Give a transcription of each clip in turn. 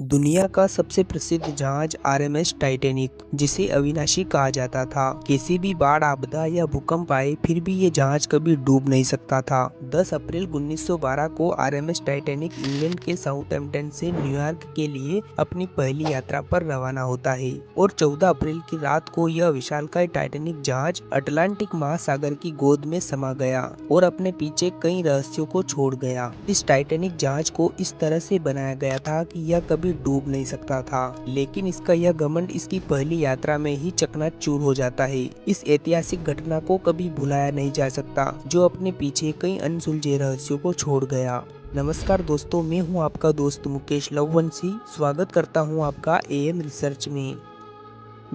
दुनिया का सबसे प्रसिद्ध जहाज आरएमएस टाइटैनिक, जिसे अविनाशी कहा जाता था, किसी भी बाढ़, आपदा या भूकंप आए फिर भी ये जहाज कभी डूब नहीं सकता था। 10 अप्रैल 1912 को आरएमएस टाइटैनिक इंग्लैंड के साउथहैम्पटन से न्यूयॉर्क के लिए अपनी पहली यात्रा पर रवाना होता है और 14 अप्रैल की रात को यह विशालकाय टाइटैनिक जहाज अटलांटिक महासागर की गोद में समा गया और अपने पीछे कई रहस्यों को छोड़ गया। इस टाइटैनिक जहाज को इस तरह से बनाया गया था कि यह कभी डूब नहीं सकता था, लेकिन इसका यह घमंड इसकी पहली यात्रा में ही चकनाचूर हो जाता है। इस ऐतिहासिक घटना को कभी भुलाया नहीं जा सकता, जो अपने पीछे कई अनसुलझे रहस्यों को छोड़ गया। नमस्कार दोस्तों, मैं हूं आपका दोस्त मुकेश लववंशी। स्वागत करता हूं आपका एएम रिसर्च में।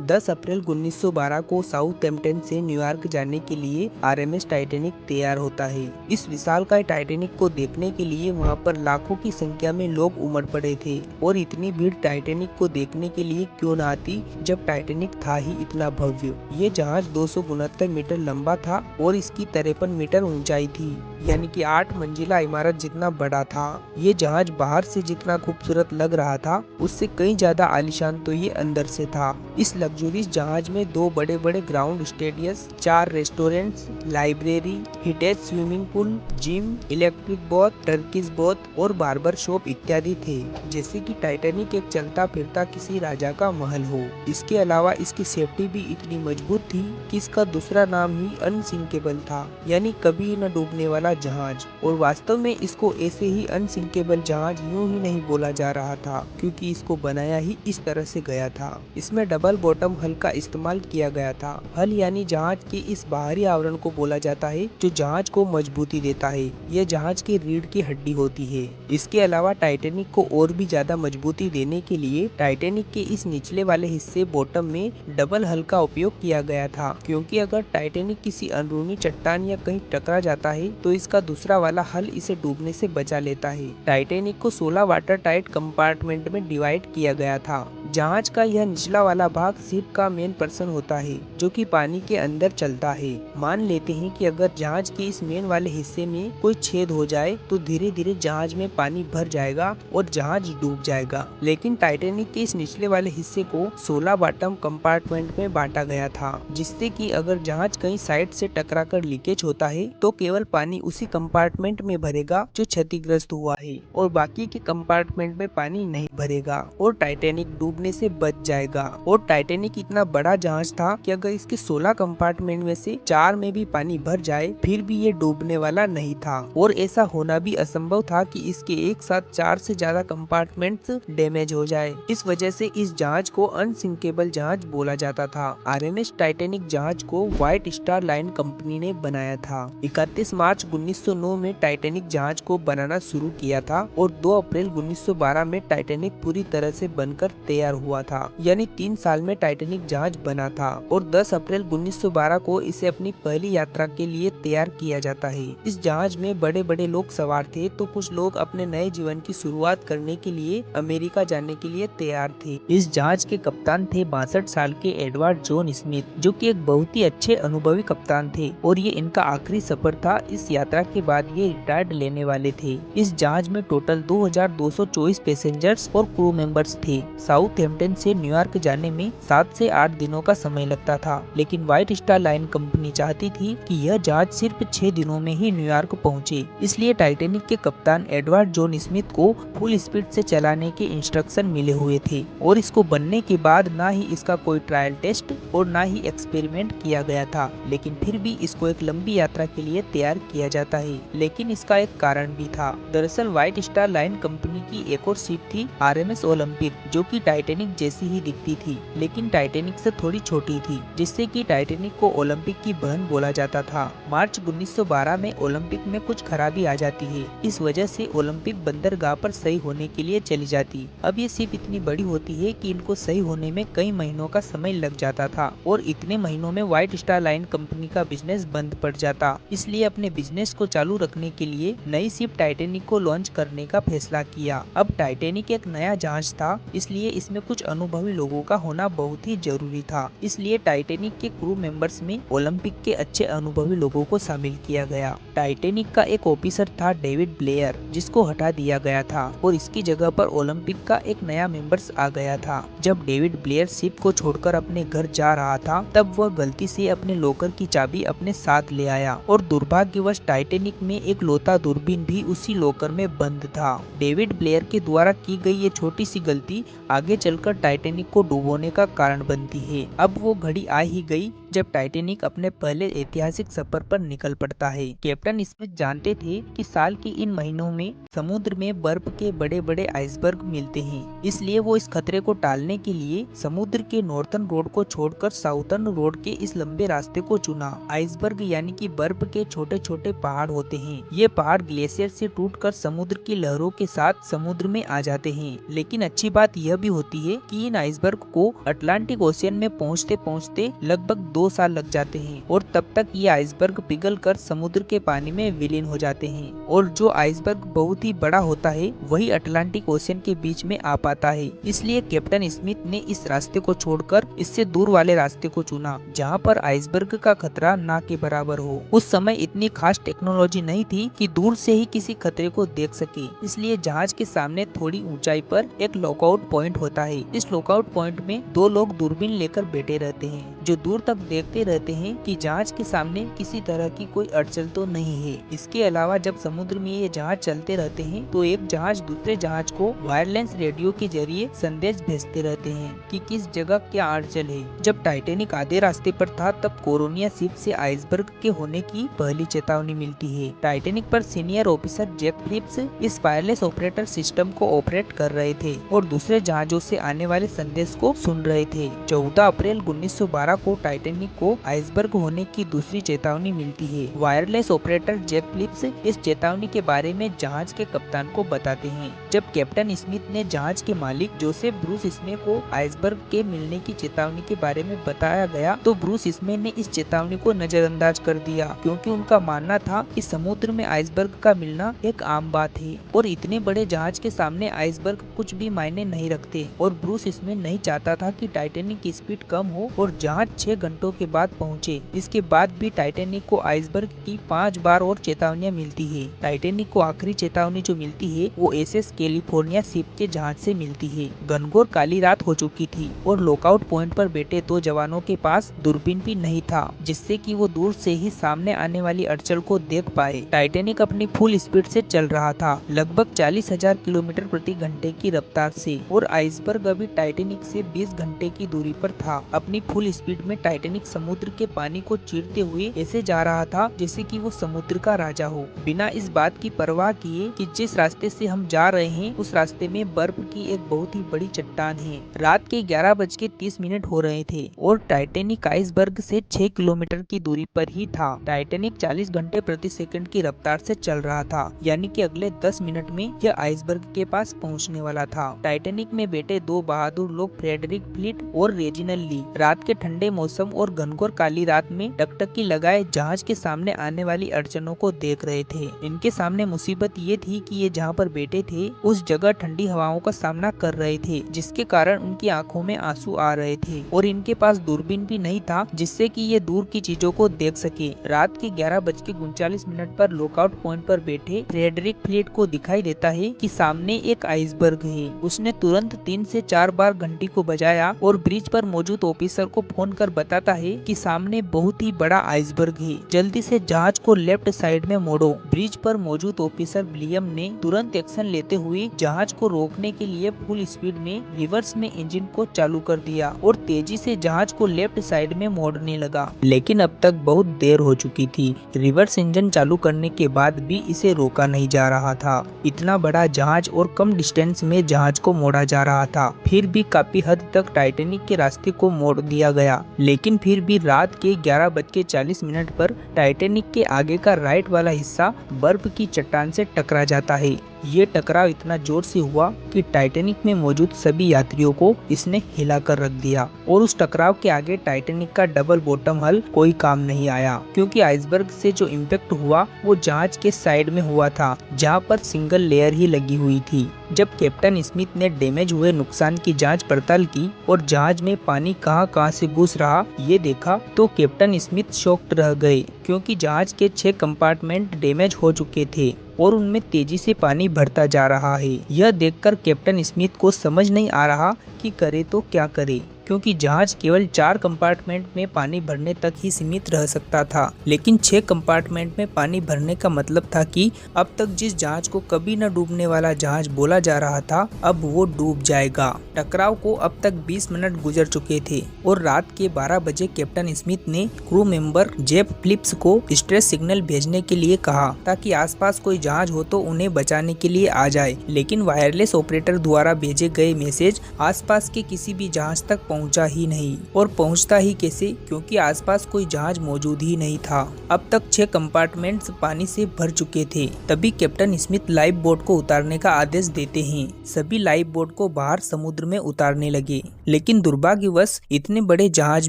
10 अप्रैल 1912 को साउथहैम्पटन से न्यूयॉर्क जाने के लिए आरएमएस टाइटैनिक तैयार होता है। इस विशालकाय टाइटैनिक को देखने के लिए वहां पर लाखों की संख्या में लोग उमड़ पड़े थे और इतनी भीड़ टाइटैनिक को देखने के लिए क्यों न आती, जब टाइटैनिक था ही इतना भव्य। ये जहाज 269 मीटर लंबा था और इसकी 53 मीटर ऊंचाई थी, यानी कि 8 मंजिला इमारत जितना बड़ा था। ये जहाज बाहर से जितना खूबसूरत लग रहा था, उससे कई ज्यादा आलीशान तो ये अंदर से था। इस लग्जूरियस जहाज में 2 बड़े बड़े ground stadiums, 4 restaurants, library, heated swimming pool, gym, electric boat, Turkish boat और बार्बर शॉप इत्यादि थे, जैसे कि टाइटैनिक एक चलता फिरता किसी राजा का महल हो। इसके अलावा इसकी सेफ्टी भी इतनी मजबूत थी कि इसका दूसरा नाम ही अनसिंकेबल था, यानी कभी न डूबने वाला जहाज। और वास्तव में इसको ऐसे ही अनसिंकेबल जहाज यूं ही नहीं बोला जा रहा था, क्योंकि इसको बनाया ही इस तरह से गया था। इसमें डबल बॉटम हल का इस्तेमाल किया गया था। हल यानी जहाज के इस बाहरी आवरण को बोला जाता है, जो जहाज को मजबूती देता है। यह जहाज की रीढ़ की हड्डी होती है। इसके अलावा टाइटैनिक को और भी ज्यादा मजबूती देने के लिए टाइटैनिक के इस निचले वाले हिस्से बॉटम में डबल हल का उपयोग किया गया था, क्योंकि अगर टाइटैनिक किसी अंदरूनी चट्टान या कहीं टकरा जाता है तो इसका दूसरा वाला हल इसे डूबने से बचा लेता है। टाइटैनिक को 16 वाटर टाइट कंपार्टमेंट में डिवाइड किया गया था। जहाज का यह निचला वाला भाग शिप का मेन पर्सन होता है, जो कि पानी के अंदर चलता है। मान लेते हैं कि अगर जहाज के इस मेन वाले हिस्से में कोई छेद हो जाए तो धीरे धीरे जहाज में पानी भर जाएगा और जहाज डूब जाएगा। लेकिन टाइटैनिक के इस निचले वाले हिस्से को 16 बॉटम कंपार्टमेंट में बांटा गया था, जिससे कि अगर जहाज कहीं साइड से टकरा कर लीकेज होता है तो केवल पानी उसी कंपार्टमेंट में भरेगा जो क्षतिग्रस्त हुआ है, और बाकी के कंपार्टमेंट में पानी नहीं भरेगा और टाइटैनिक डूबने से बच जाएगा। और टाइटैनिक इतना बड़ा जहाज था कि अगर इसके 16 कंपार्टमेंट में से 4 में भी पानी भर जाए फिर भी ये डूबने वाला नहीं था, और ऐसा होना भी असंभव था कि इसके एक साथ 4 से ज्यादा कंपार्टमेंट्स डैमेज हो जाए। इस वजह से इस जहाज को अनसिंकेबल जहाज बोला जाता था। आरएमएस टाइटैनिक जहाज को व्हाइट स्टार लाइन कंपनी ने बनाया था। 31 मार्च 1909 में टाइटैनिक जहाज को बनाना शुरू किया था और 2 अप्रैल 1912 में टाइटैनिक पूरी तरह से बनकर तैयार हुआ था, यानी 3 साल में टाइटैनिक जहाज बना था। और 10 अप्रैल 1912 को इसे अपनी पहली यात्रा के लिए तैयार किया जाता है। इस जहाज में बड़े बड़े लोग सवार थे, तो कुछ लोग अपने नए जीवन की शुरुआत करने के लिए अमेरिका जाने के लिए तैयार थे। इस जहाज के कप्तान थे 62 साल के एडवर्ड जॉन स्मिथ, जो कि एक बहुत ही अच्छे अनुभवी कप्तान थे, और ये इनका आखिरी सफर था। इस यात्रा के बाद ये रिटायर्ड लेने वाले थे। इस जहाज में टोटल 2224 पैसेंजर्स और क्रू मेंबर्स थे। साउथहैम्पटन से न्यूयॉर्क जाने में 7 से 8 दिनों का समय लगता था, लेकिन व्हाइट स्टार लाइन कंपनी चाहती थी कि यह जहाज सिर्फ 6 दिनों में ही न्यूयॉर्क पहुंचे। इसलिए टाइटैनिक के कप्तान एडवर्ड जॉन स्मिथ को फुल स्पीड से चलाने के इंस्ट्रक्शन मिले हुए थे, और इसको बनने के बाद ना ही इसका कोई ट्रायल टेस्ट और ना ही एक्सपेरिमेंट किया गया था, लेकिन फिर भी इसको एक लंबी यात्रा के लिए तैयार किया जाता है। लेकिन इसका एक कारण भी था। दरअसल व्हाइट स्टार लाइन कंपनी की एक और शिप थी, आरएमएस ओलंपिक, जो कि टाइटैनिक जैसी ही दिखती थी, लेकिन टाइटैनिक से थोड़ी छोटी थी, जिससे कि टाइटैनिक को ओलंपिक की बहन बोला जाता था। मार्च 1912 में ओलंपिक में कुछ खराबी आ जाती है। इस वजह से ओलंपिक बंदरगाह पर सही होने के लिए चली जाती। अब ये शिप इतनी बड़ी होती है कि इनको सही होने में कई महीनों का समय लग जाता था, और इतने महीनों में व्हाइट स्टार लाइन कंपनी का बिजनेस बंद पड़ जाता। इसलिए अपने बिजनेस को चालू रखने के लिए नई शिप टाइटैनिक को लॉन्च करने का फैसला किया। अब टाइटैनिक एक नया जहाज था, इसलिए इसमें इसमें कुछ अनुभवी लोगों का होना बहुत ही जरूरी था। इसलिए टाइटेनिक के क्रू मेंबर्स में ओलंपिक के अच्छे अनुभवी लोगों को शामिल किया गया। टाइटेनिक का एक ऑफिसर था डेविड ब्लेयर, जिसको हटा दिया गया था और इसकी जगह पर ओलंपिक का एक नया मेंबर्स आ गया था। जब डेविड ब्लेयर शिप को छोड़कर अपने घर जा रहा था, तब वह गलती से अपने लॉकर की चाबी अपने साथ ले आया और दुर्भाग्यवश टाइटेनिक में एक लौता दूरबीन भी उसी लॉकर में बंद था। डेविड ब्लेयर के द्वारा की गई ये छोटी सी गलती आगे चलकर टाइटेनिक को डुबोने का कारण बनती है। अब वो घड़ी आ ही गई जब टाइटेनिक अपने पहले ऐतिहासिक सफर पर निकल पड़ता है। कैप्टन स्मिथ जानते थे कि साल के इन महीनों में समुद्र में बर्फ के बड़े बड़े आइसबर्ग मिलते हैं, इसलिए वो इस खतरे को टालने के लिए समुद्र के नॉर्थर्न रोड को छोड़कर साउथर्न रोड के इस लंबे रास्ते को चुना। आइसबर्ग यानी कि बर्फ के छोटे छोटे पहाड़ होते हैं। ये पहाड़ ग्लेशियर से टूटकर समुद्र की लहरों के साथ समुद्र में आ जाते हैं। लेकिन अच्छी बात यह भी होती है कि इन आइसबर्ग को अटलांटिक ओशियन में पहुँचते पहुँचते लगभग 2 साल लग जाते हैं और तब तक ये आइसबर्ग पिघलकर समुद्र के पानी में विलीन हो जाते हैं और जो आइसबर्ग बहुत ही बड़ा होता है वही अटलांटिक ओशियन के बीच में आ पाता है। इसलिए कैप्टन स्मिथ ने इस रास्ते को छोड़कर इससे दूर वाले रास्ते को चुना, जहाँ पर आइसबर्ग का खतरा ना के बराबर हो। उस समय इतनी खास टेक्नोलॉजी नहीं थी कि दूर से ही किसी खतरे को देख सके, इसलिए जहाज के सामने थोड़ी ऊंचाई पर एक लॉकआउट पॉइंट होता है। इस लॉकआउट पॉइंट में 2 लोग दूरबीन लेकर बैठे रहते हैं, जो दूर तक देखते रहते हैं कि जहाज के सामने किसी तरह की कोई अड़चन तो नहीं है। इसके अलावा जब समुद्र में ये जहाज चलते रहते हैं तो एक जहाज दूसरे जहाज को वायरलेस रेडियो के जरिए संदेश भेजते रहते हैं कि किस जगह क्या अड़चन है। जब टाइटेनिक आधे रास्ते पर था तब कोरोनिया शिप से आइसबर्ग के होने की पहली चेतावनी मिलती है। टाइटेनिक पर सीनियर ऑफिसर जैक फिलिप्स इस वायरलेस ऑपरेटर सिस्टम को ऑपरेट कर रहे थे और दूसरे जहाजों से आने वाले संदेश को सुन रहे थे। 14 अप्रैल 1912 को टाइटेनिक को आइसबर्ग होने की दूसरी चेतावनी मिलती है। वायरलेस ऑपरेटर जैक फिलिप्स इस चेतावनी के बारे में जहाज के कप्तान को बताते हैं। जब कैप्टन स्मिथ ने जहाज के मालिक जोसेफ ब्रूस स्मे को आइसबर्ग के मिलने की चेतावनी के बारे में बताया गया तो ब्रूस स्मे ने इस चेतावनी को नजरअंदाज कर दिया, क्योंकि उनका मानना था कि समुद्र में आइसबर्ग का मिलना एक आम बात है और इतने बड़े जहाज के सामने आइसबर्ग कुछ भी मायने नहीं रखते। और ब्रूस स्मे नहीं चाहता था कि टाइटेनिक की स्पीड कम हो और जहाज 6 घंटों के बाद पहुंचे। इसके बाद भी टाइटेनिक को आइसबर्ग की 5 बार और चेतावनियां मिलती है। टाइटेनिक को आखिरी चेतावनी जो मिलती है वो एसएस कैलिफोर्निया शिप के जहाज से मिलती है। घनघोर काली रात हो चुकी थी और लॉकआउट पॉइंट पर बैठे 2 जवानों के पास दूरबीन भी नहीं था, जिससे कि वो दूर से ही सामने आने वाली अड़चन को देख पाए। टाइटेनिक अपनी फुल स्पीड से चल रहा था, लगभग 40,000 किलोमीटर प्रति घंटे की रफ्तार से, और आइसबर्ग अभी टाइटेनिक से 20 घंटे की दूरी पर था। अपनी फुल स्पीड में टाइटेनिक समुद्र के पानी को चीरते हुए ऐसे जा रहा था जैसे कि वो समुद्र का राजा हो, बिना इस बात की परवाह किए कि जिस रास्ते से हम जा रहे हैं उस रास्ते में बर्फ की एक बहुत ही बड़ी चट्टान है। रात के 11:30 हो रहे थे और टाइटेनिक आइसबर्ग से 6 किलोमीटर की दूरी पर ही था। टाइटेनिक 40 घंटे प्रति सेकंड की रफ्तार से चल रहा था, यानी कि अगले 10 मिनट में यह आइसबर्ग के पास पहुंचने वाला था। टाइटेनिक में बैठे 2 बहादुर लोग फ्रेडरिक फ्लीट और रेजिनल ली रात के ठंडे मौसम और घनघोर काली रात में टकटकी लगाए जहाज के सामने आने वाली अड़चनों को देख रहे थे। इनके सामने मुसीबत ये थी कि ये जहाँ पर बैठे थे उस जगह ठंडी हवाओं का सामना कर रहे थे, जिसके कारण उनकी आंखों में आंसू आ रहे थे और इनके पास दूरबीन भी नहीं था जिससे कि ये दूर की चीजों को देख सके। रात के 11:39 पर लॉकआउट पॉइंट पर बैठे फ्रेडरिक फ्लीट को दिखाई देता है कि सामने एक आइसबर्ग है। उसने तुरंत 3 से 4 बार घंटी को बजाया और ब्रिज पर मौजूद ऑफिसर को फोन कर बताता है कि सामने बहुत ही बड़ा आइसबर्ग है, जल्दी से जहाज को लेफ्ट साइड में मोड़ो। ब्रिज पर मौजूद ऑफिसर विलियम ने तुरंत एक्शन लेते हुए जहाज को रोकने के लिए फुल स्पीड में रिवर्स में इंजन को चालू कर दिया और तेजी से जहाज को लेफ्ट साइड में मोड़ने लगा। लेकिन अब तक बहुत देर हो चुकी थी। रिवर्स इंजन चालू करने के बाद भी इसे रोका नहीं जा रहा था। इतना बड़ा जहाज और कम डिस्टेंस में जहाज को मोड़ा जा रहा था। फिर भी काफी हद तक टाइटेनिक के रास्ते को मोड़ दिया गया, लेकिन फिर भी रात के 11:40 पर टाइटेनिक के आगे का राइट वाला हिस्सा बर्फ की चट्टान से टकरा जाता है ये टकराव इतना जोर से हुआ कि टाइटैनिक में मौजूद सभी यात्रियों को इसने हिलाकर रख दिया और उस टकराव के आगे टाइटैनिक का डबल बॉटम हल कोई काम नहीं आया, क्योंकि आइसबर्ग से जो इम्पैक्ट हुआ वो जहाज के साइड में हुआ था, जहां पर सिंगल लेयर ही लगी हुई थी। जब कैप्टन स्मिथ ने डैमेज हुए नुकसान की जांच पड़ताल की और जहाज में पानी कहां से घुस रहा ये देखा तो कैप्टन स्मिथ शॉक्ड रह गए, क्योंकि जहाज के 6 कंपार्टमेंट डैमेज हो चुके थे और उनमें तेजी से पानी भरता जा रहा है। यह देखकर कैप्टन स्मिथ को समझ नहीं आ रहा कि करे तो क्या करे, क्योंकि जहाज केवल 4 कंपार्टमेंट में पानी भरने तक ही सीमित रह सकता था, लेकिन 6 कंपार्टमेंट में पानी भरने का मतलब था कि अब तक जिस जहाज को कभी न डूबने वाला जहाज बोला जा रहा था अब वो डूब जाएगा। टकराव को अब तक 20 मिनट गुजर चुके थे और रात के 12 बजे कैप्टन स्मिथ ने क्रू मेंबर जेफ फिलिप्स को डिस्ट्रेस सिग्नल भेजने के लिए कहा ताकि आसपास कोई जहाज हो तो उन्हें बचाने के लिए आ जाए, लेकिन वायरलेस ऑपरेटर द्वारा भेजे गए मैसेज आसपास के किसी भी जहाज तक पहुंचा ही नहीं, और पहुंचता ही कैसे, क्योंकि आसपास कोई जहाज मौजूद ही नहीं था। अब तक 6 कंपार्टमेंट्स पानी से भर चुके थे। तभी कैप्टन स्मिथ लाइफ बोट को उतारने का आदेश देते हैं। सभी लाइफ बोट को बाहर समुद्र में उतारने लगे, लेकिन दुर्भाग्यवश इतने बड़े जहाज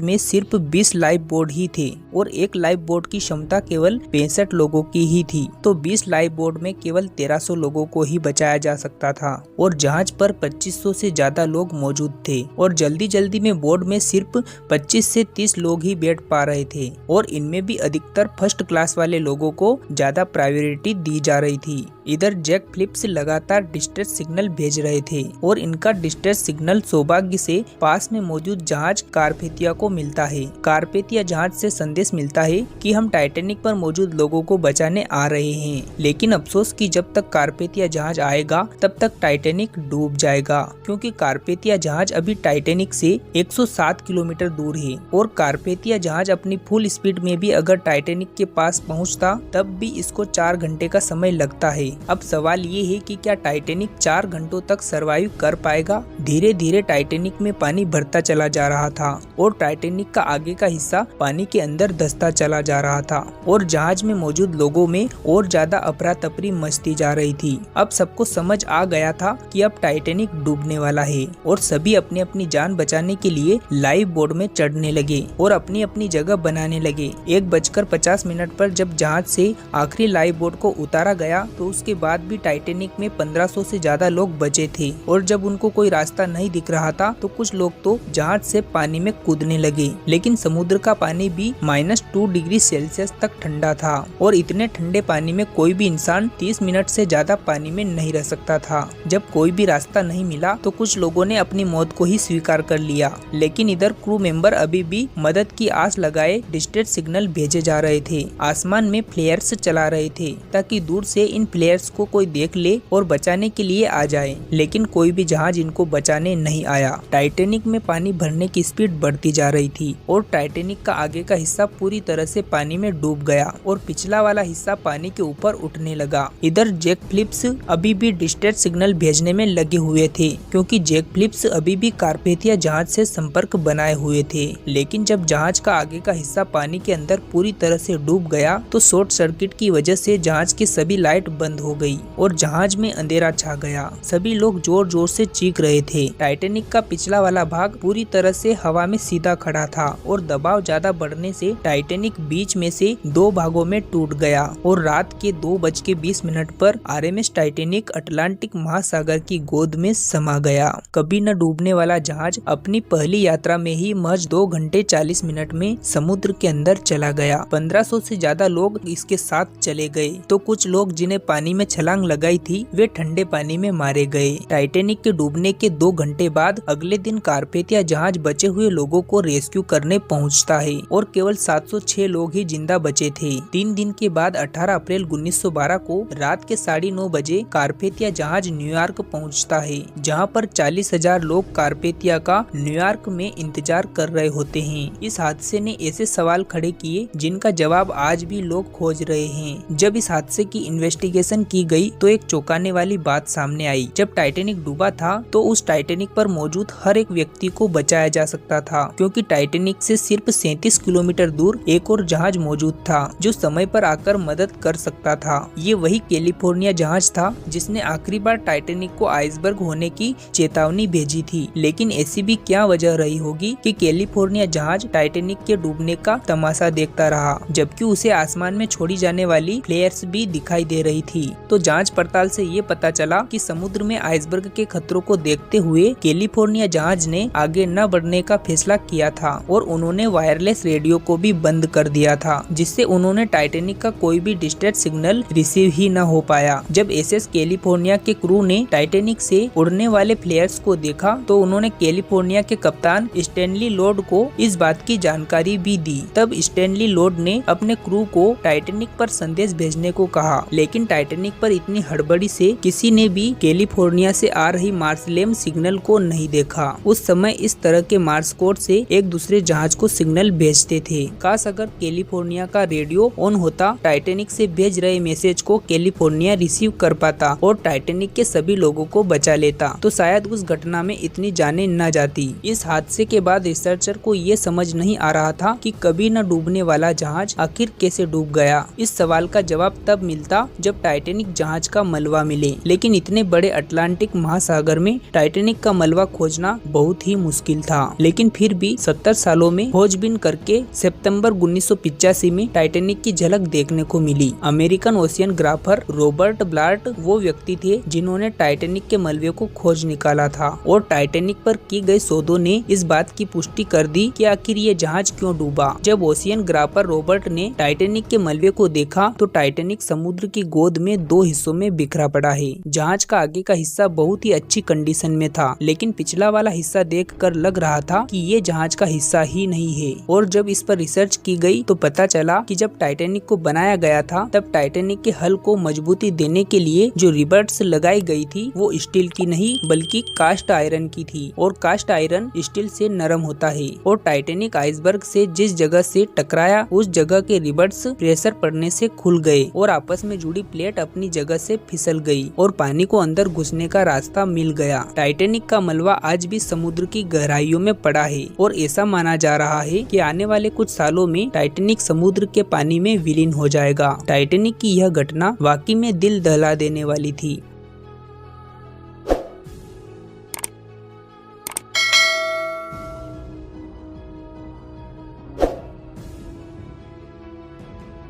में सिर्फ 20 लाइफ बोट ही थे और एक लाइफ बोट की क्षमता केवल 65 लोगों की ही थी, तो 20 लाइफ बोट में केवल 1300 लोगों को ही बचाया जा सकता था और जहाज पर 2500 से ज्यादा लोग मौजूद थे और जल्दी जल्दी में बोर्ड में सिर्फ 25 से 30 लोग ही बैठ पा रहे थे और इनमें भी अधिकतर फर्स्ट क्लास वाले लोगों को ज्यादा प्रायोरिटी दी जा रही थी। इधर जैक फिलिप्स लगातार डिस्ट्रेस सिग्नल भेज रहे थे और इनका डिस्ट्रेस सिग्नल सौभाग्य से पास में मौजूद जहाज कारपेथिया को मिलता है। कारपेथिया जहाज से संदेश मिलता है कि हम टाइटैनिक पर मौजूद लोगों को बचाने आ रहे हैं, लेकिन अफसोस कि जब तक कारपेथिया जहाज आएगा तब तक टाइटैनिक डूब जाएगा, क्योंकि कारपेथिया जहाज अभी टाइटैनिक से 107 किलोमीटर दूर है और कारपेथिया जहाज अपनी फुल स्पीड में भी अगर टाइटैनिक के पास पहुंचता तब भी इसको 4 घंटे का समय लगता है। अब सवाल ये है कि क्या टाइटैनिक 4 घंटों तक सरवाइव कर पाएगा। धीरे धीरे टाइटैनिक में पानी भरता चला जा रहा था और टाइटैनिक का आगे का हिस्सा पानी के अंदर धंसता चला जा रहा था और जहाज में मौजूद लोगों में और ज्यादा अफरा तफरी मचती जा रही थी। अब सबको समझ आ गया था कि अब टाइटैनिक डूबने वाला है और सभी अपनी अपनी जान बचाने के लिए लाइफ बोट में चढ़ने लगे और अपनी अपनी जगह बनाने लगे। 1:50 पर जब जहाज से आखिरी लाइफ बोट को उतारा गया तो उसके बाद भी टाइटैनिक में 1500 से ज्यादा लोग बचे थे और जब उनको कोई रास्ता नहीं दिख रहा था तो कुछ लोग तो जहाज से पानी में कूदने लगे, लेकिन समुद्र का पानी भी -2 डिग्री सेल्सियस तक ठंडा था और इतने ठंडे पानी में कोई भी इंसान 30 मिनट से ज्यादा पानी में नहीं रह सकता था। जब कोई भी रास्ता नहीं मिला तो कुछ लोगों ने अपनी मौत को ही स्वीकार कर लिया, लेकिन इधर क्रू मेंबर अभी भी मदद की आस लगाए डिस्ट्रेस सिग्नल भेजे जा रहे थे। आसमान में फ्लेयर्स चला रहे थे ताकि दूर से इन फ्लेयर्स को कोई देख ले और बचाने के लिए आ जाए, लेकिन कोई भी जहाज इनको बचाने नहीं आया। टाइटैनिक में पानी भरने की स्पीड बढ़ती जा रही थी और टाइटैनिक का आगे का हिस्सा पूरी तरह से पानी में डूब गया और पिछला वाला हिस्सा पानी के ऊपर उठने लगा। इधर जैक फिलिप्स अभी भी डिस्ट्रेस सिग्नल भेजने में लगे हुए थे, क्योंकि जैक फिलिप्स अभी भी कारपेथिया जहाज से संपर्क बनाए हुए थे, लेकिन जब जहाज का आगे का हिस्सा पानी के अंदर पूरी तरह से डूब गया तो शॉर्ट सर्किट की वजह से जहाज की सभी लाइट बंद हो गई और जहाज में अंधेरा छा गया। सभी लोग जोर जोर से चीख रहे थे। टाइटैनिक का पिछला वाला भाग पूरी तरह से हवा में सीधा खड़ा था और दबाव ज्यादा बढ़ने से टाइटैनिक बीच में से 2 भागों में टूट गया और रात के 2:20 पर आरएमएस टाइटैनिक अटलांटिक महासागर की गोद में समा गया। कभी न डूबने वाला जहाज अपनी पहली यात्रा में ही महज 2 घंटे 40 मिनट में समुद्र के अंदर चला गया। 1500 से ज्यादा लोग इसके साथ चले गए, तो कुछ लोग जिन्हें पानी में छलांग लगाई थी वे ठंडे पानी में मारे गए। टाइटैनिक के डूबने के 2 घंटे बाद अगले दिन कारपेथिया जहाज बचे हुए लोगों को रेस्क्यू करने पहुंचता है और केवल 706 लोग ही जिंदा बचे थे। 3 दिन के बाद 18 अप्रैल 1912 को रात के 9:30 बजे कारपेथिया जहाज न्यूयॉर्क पहुंचता है, जहां पर 40,000 लोग कारपेथिया का न्यूयॉर्क में इंतजार कर रहे होते हैं। इस हादसे ने ऐसे सवाल खड़े किए जिनका जवाब आज भी लोग खोज रहे हैं। जब इस हादसे की इन्वेस्टिगेशन की गई तो एक चौंकाने वाली बात सामने आई। जब टाइटैनिक डूबा था तो उस टाइटैनिक पर मौजूद हर एक व्यक्ति को बचाया जा सकता था, क्योंकि टाइटैनिक से सिर्फ 37 किलोमीटर दूर एक और जहाज मौजूद था जो समय पर आकर मदद कर सकता था। ये वही कैलिफोर्निया जहाज था जिसने आखिरी बार टाइटैनिक को आइसबर्ग होने की चेतावनी भेजी थी। लेकिन ऐसी भी क्या वजह रही होगी कि कैलिफोर्निया जहाज टाइटैनिक के डूबने का तमाशा देखता रहा, जबकि उसे आसमान में छोड़ी जाने वाली फ्लेयर्स भी दिखाई दे रही थी। तो जांच पड़ताल से ये पता चला कि समुद्र में आइसबर्ग के खतरों को देखते हुए कैलिफोर्निया जहाज ने आगे न बढ़ने का फैसला किया था और उन्होंने वायरलेस रेडियो को भी बंद कर दिया था, जिससे उन्होंने टाइटैनिक का कोई भी डिस्ट्रेस सिग्नल रिसीव ही न हो पाया। जब एसएस कैलिफोर्निया के क्रू ने टाइटैनिक से उड़ने वाले फ्लेयर्स को देखा तो उन्होंने कैलिफोर्निया के कप्तान स्टैनली लॉर्ड को इस बात की जानकारी भी दी। तब स्टैनली लॉर्ड ने अपने क्रू को टाइटैनिक पर संदेश भेजने को कहा, लेकिन टाइटैनिक पर इतनी हड़बड़ी से किसी ने भी कैलिफोर्निया से आ रही मार्सलेम सिग्नल को नहीं देखा। उस समय इस तरह के मार्स कोड से एक दूसरे जहाज को सिग्नल भेजते थे। काश अगर कैलिफोर्निया का रेडियो ऑन होता, टाइटैनिक से भेज रहे मैसेज को कैलिफोर्निया रिसीव कर पाता और टाइटैनिक के सभी लोगों को बचा लेता तो शायद उस घटना में इतनी जानें न जाती। इस हादसे के बाद रिसर्चर को ये समझ नहीं आ रहा था कि कभी न डूबने वाला जहाज आखिर कैसे डूब गया। इस सवाल का जवाब तब मिलता जब टाइटैनिक जहाज का मलबा मिले, लेकिन इतने बड़े अटलांटिक महासागर में टाइटैनिक का मलबा खोजना बहुत ही मुश्किल था। लेकिन फिर भी 70 सालों में खोजबीन करके सितंबर 1985 में टाइटैनिक की झलक देखने को मिली। अमेरिकन ओशियनग्राफर रॉबर्ट ब्लार्ट वो व्यक्ति थे जिन्होंने टाइटैनिक के मलबे को खोज निकाला था और टाइटैनिक पर की गई शोधों ने इस बात की पुष्टि कर दी कि आखिर ये जहाज क्यों डूबा। जब ओशियनग्राफर रॉबर्ट ने टाइटैनिक के मलबे को देखा तो टाइटैनिक समुद्र की गोद में 2 हिस्सों में बिखरा पड़ा है। जहाज का आगे का हिस्सा बहुत ही अच्छी कंडीशन में था, लेकिन पिछला वाला हिस्सा देखकर लग रहा था कि ये जहाज का हिस्सा ही नहीं है। और जब इस पर रिसर्च की गई तो पता चला कि जब टाइटैनिक को बनाया गया था तब टाइटैनिक के हल को मजबूती देने के लिए जो रिबर्ट्स लगाई गई थी वो स्टील की नहीं बल्कि कास्ट आयरन की थी, और कास्ट आयरन स्टील से नरम होता है। और टाइटैनिक आइसबर्ग से जिस जगह से टकराया उस जगह के रिबर्ट्स प्रेशर पड़ने से खुल गए और आपस में जुड़ी प्लेट अपनी जगह से फिसल गई और पानी को अंदर घुसने का रास्ता मिल गया। टाइटैनिक का मलबा आज भी समुद्र की गहराइयों में पड़ा है और ऐसा माना जा रहा है कि आने वाले कुछ सालों में टाइटैनिक समुद्र के पानी में विलीन हो जाएगा। टाइटैनिक की यह घटना वाकई में दिल दहला देने वाली थी।